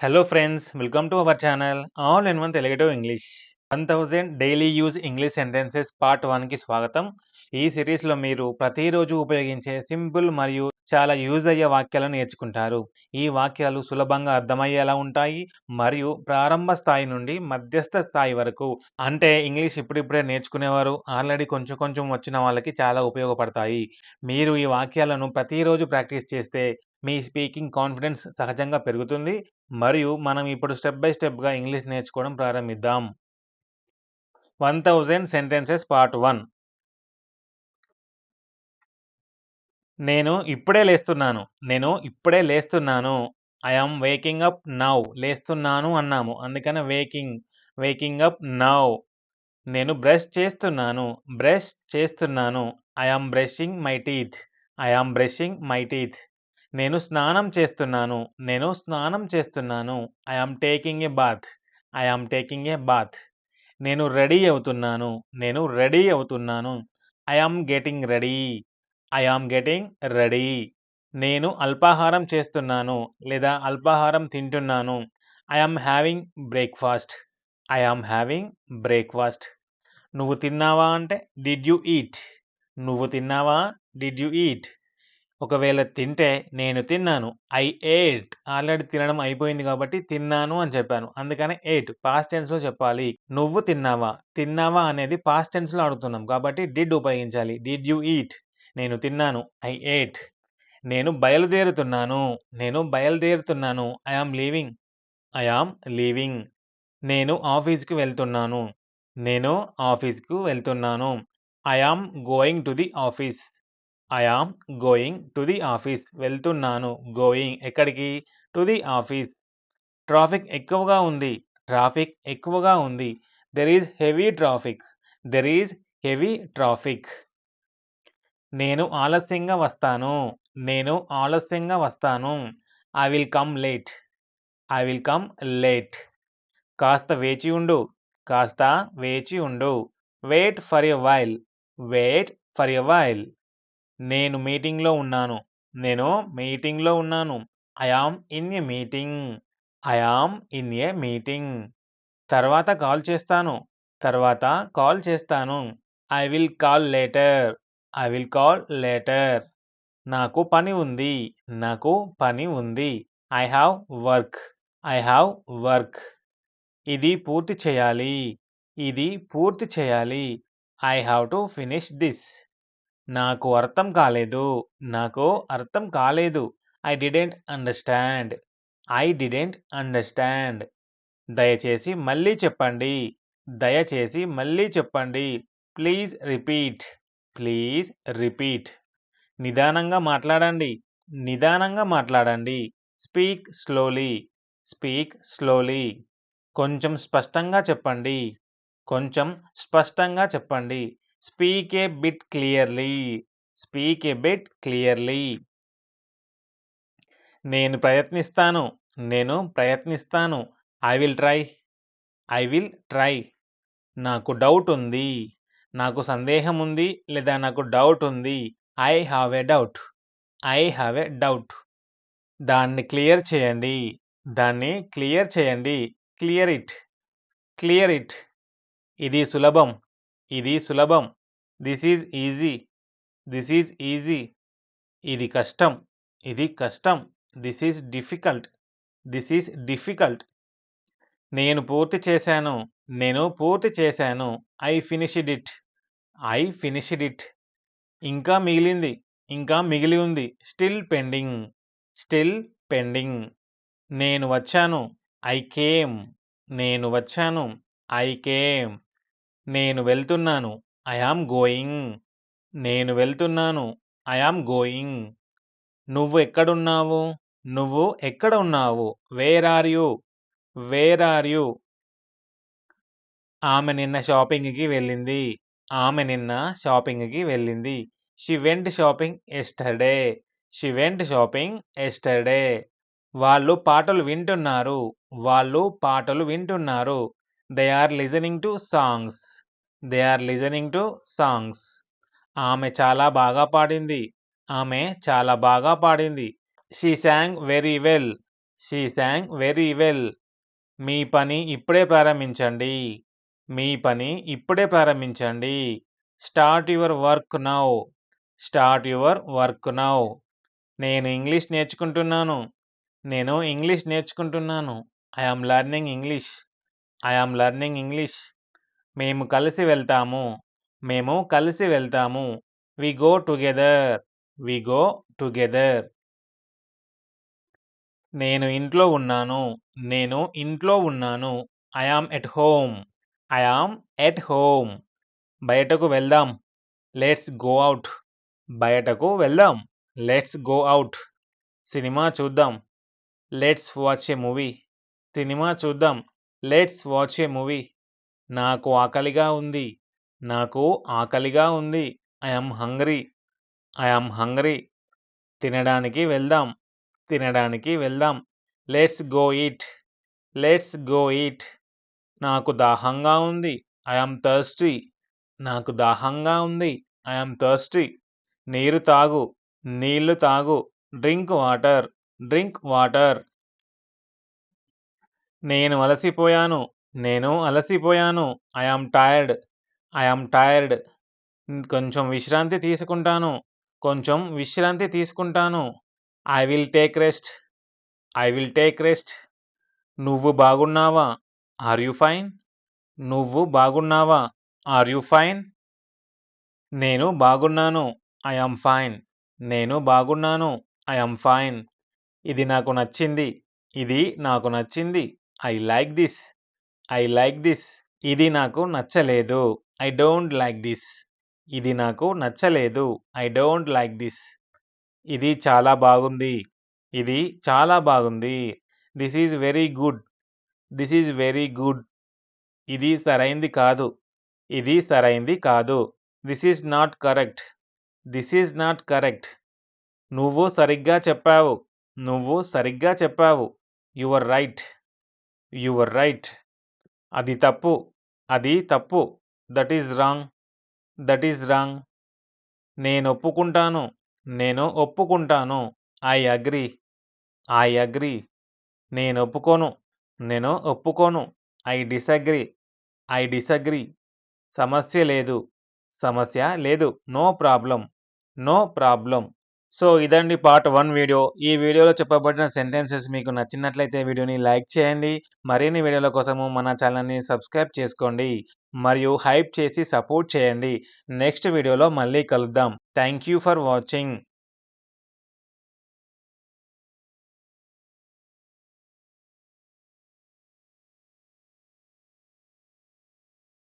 Hello friends, welcome to our channel All in One Telugu English. 1000 daily use English sentences part 1కి స్వాగతం. ఈ సిరీస్లో మీరు ప్రతిరోజు ఉపయోగించే సింపుల్ మరియు చాలా యూజ్ అయ్యే వాక్యాలను నేర్చుకుంటారు. ఈ వాక్యాలు సులభంగా అర్థమయ్యేలా ఉంటాయి మరియు ప్రారంభ స్థాయి నుండి మధ్యస్థ స్థాయి వరకు, అంటే ఇంగ్లీష్ ఇప్పుడిప్పుడే నేర్చుకునేవారు, ఆల్రెడీ కొంచెం కొంచెం వచ్చిన వాళ్ళకి చాలా ఉపయోగపడతాయి. మీరు ఈ వాక్యాలను ప్రతిరోజు ప్రాక్టీస్ చేస్తే మీ స్పీకింగ్ కాన్ఫిడెన్స్ సహజంగా పెరుగుతుంది మరియు మనం ఇప్పుడు స్టెప్ బై స్టెప్గా ఇంగ్లీష్ నేర్చుకోవడం ప్రారంభిద్దాం. 1000 సెంటెన్సెస్ పార్ట్ 1. నేను ఇప్పుడే లేస్తున్నాను. I am waking up now. లేస్తున్నాను అన్నాము, అందుకని వేకింగ్ అప్ నౌ. నేను బ్రష్ చేస్తున్నాను. I am brushing my teeth. నేను స్నానం చేస్తున్నాను. I am taking a bath. నేను రెడీ అవుతున్నాను. I am getting ready. నేను అల్పాహారం చేస్తున్నాను లేదా అల్పాహారం తింటున్నాను. I am having breakfast. నువ్వు తిన్నావా అంటే డిడ్ యు ఈట్. ఒకవేళ తింటే నేను తిన్నాను. I at. ఆల్రెడీ తినడం అయిపోయింది కాబట్టి తిన్నాను అని చెప్పాను, అందుకని ఏట్ పాస్ట్ టెన్స్లో చెప్పాలి. నువ్వు తిన్నావా అనేది పాస్ట్ టెన్స్లో అడుగుతున్నాం కాబట్టి డిడ్ ఉపయోగించాలి. Did you eat. నేను తిన్నాను. I ate. నేను బయలుదేరుతున్నాను. I am leaving. నేను ఆఫీస్కి వెళ్తున్నాను. I am going to the office. వెళ్తున్నాను. గోయింగ్ ఎక్కడికి? To the office. ట్రాఫిక్ ఎక్కువగా ఉంది. There is heavy traffic. నేను ఆలస్యంగా వస్తాను. I will come late. కాస్త వేచి ఉండు. Wait for a while. నేను మీటింగ్లో ఉన్నాను. I am in a meeting. తర్వాత కాల్ చేస్తాను. I will call later. నాకు పని ఉంది. I have work. ఇది పూర్తి చేయాలి. I have to finish this. నాకు అర్థం కాలేదు. I didn't understand. దయచేసి మళ్ళీ చెప్పండి. Please repeat. నిదానంగా మాట్లాడండి. Speak slowly. కొంచెం స్పష్టంగా చెప్పండి. స్పీక్ ఏ బిట్ క్లియర్లీ. నేను ప్రయత్నిస్తాను. I will try. నాకు సందేహం ఉంది లేదా నాకు డౌట్ ఉంది. I have a doubt. దాన్ని క్లియర్ చేయండి. Clear it. ఇది సులభం. This is easy. ఇది కష్టం. This is difficult. నేను పూర్తి చేశాను. I finished it. ఇంకా మిగిలి ఉంది. Still pending. నేను వచ్చాను. I came. నేను వెళ్తున్నాను. I am going. నువ్వు ఎక్కడ ఉన్నావు? Where are you? ఆమె నిన్న షాపింగ్కి వెళ్ళింది. She went shopping yesterday. వాళ్ళు పాటలు వింటున్నారు. They are listening to songs. ఆమె చాలా బాగా పాడింది. She sang very well. She sang very well. మీ పని ఇప్పుడే ప్రారంభించండి. మీ పని ఇప్పుడే ప్రారంభించండి. Start your work now. Start your work now. నేను ఇంగ్లీష్ నేర్చుకుంటున్నాను. నేను ఇంగ్లీష్ నేర్చుకుంటున్నాను. I am learning English. I am learning English. మేము కలిసి వెళ్తాము. మేము కలిసి వెళ్తాము. We go together. We go together. నేను ఇంట్లో ఉన్నాను. నేను ఇంట్లో ఉన్నాను. I am at home. I am at home. బయటకు వెళ్దాం. Let's go out. బయటకు వెళ్దాం. Let's go out. సినిమా చూద్దాం. Let's watch a movie. Cinema చూద్దాం. Let's watch a movie. నాకు ఆకలిగా ఉంది. నాకు ఆకలిగా ఉంది. I am hungry. I am hungry. తినడానికి వెళ్దాం. తినడానికి వెళ్దాం. Let's go eat. Let's go eat. నాకు దాహంగా ఉంది. I am thirsty. నాకు దాహంగా ఉంది. I am thirsty. నీరు తాగు. నీళ్లు తాగు. Drink water. Drink water. నేను అలసిపోయాను. నేను అలసిపోయాను. I am tired. I am tired. కొంచెం విశ్రాంతి తీసుకుంటాను. కొంచెం విశ్రాంతి తీసుకుంటాను. I will take rest. I will take rest. నువ్వు బాగున్నావా? Are you fine? నువ్వు బాగున్నావా? Are you fine? నేను బాగున్నాను. I am fine. నేను బాగున్నాను. I am fine. ఇది నాకు నచ్చింది. ఇది నాకు నచ్చింది. I like this. I like this. ఇది నాకు నచ్చలేదు. I don't like this. ఇది నాకు నచ్చలేదు. I don't like this. ఇది చాలా బాగుంది. ఇది చాలా బాగుంది. This is very good. This is very good. ఇది సరైంది కాదు. ఇది సరైంది కాదు. This is not correct. This is not correct. నువ్వు సరిగ్గా చెప్పావు. నువ్వు సరిగ్గా చెప్పావు. Your right. Your right. అది తప్పు. అది తప్పు. That is wrong. That is wrong. నేను ఒప్పుకుంటాను. నేను ఒప్పుకుంటాను. I agree. I agree. నేను ఒప్పుకోను. నేను ఒప్పుకోను. I disagree. I disagree. సమస్య లేదు. సమస్య లేదు. No problem. No problem. So ఇదండి పార్ట్ 1 వీడియో. ఈ వీడియోలో చెప్పబడిన సెంటెన్సెస్ మీకు నచ్చినట్లయితే వీడియోని లైక్ చేయండి. మరిన్ని వీడియోల కోసము మన ఛానల్‌ని సబ్స్క్రైబ్ చేసుకోండి. మరియు హైప్ చేసి సపోర్ట్ చేయండి. నెక్స్ట్ వీడియోలో మళ్ళీ కలుద్దాం. Thank you for watching.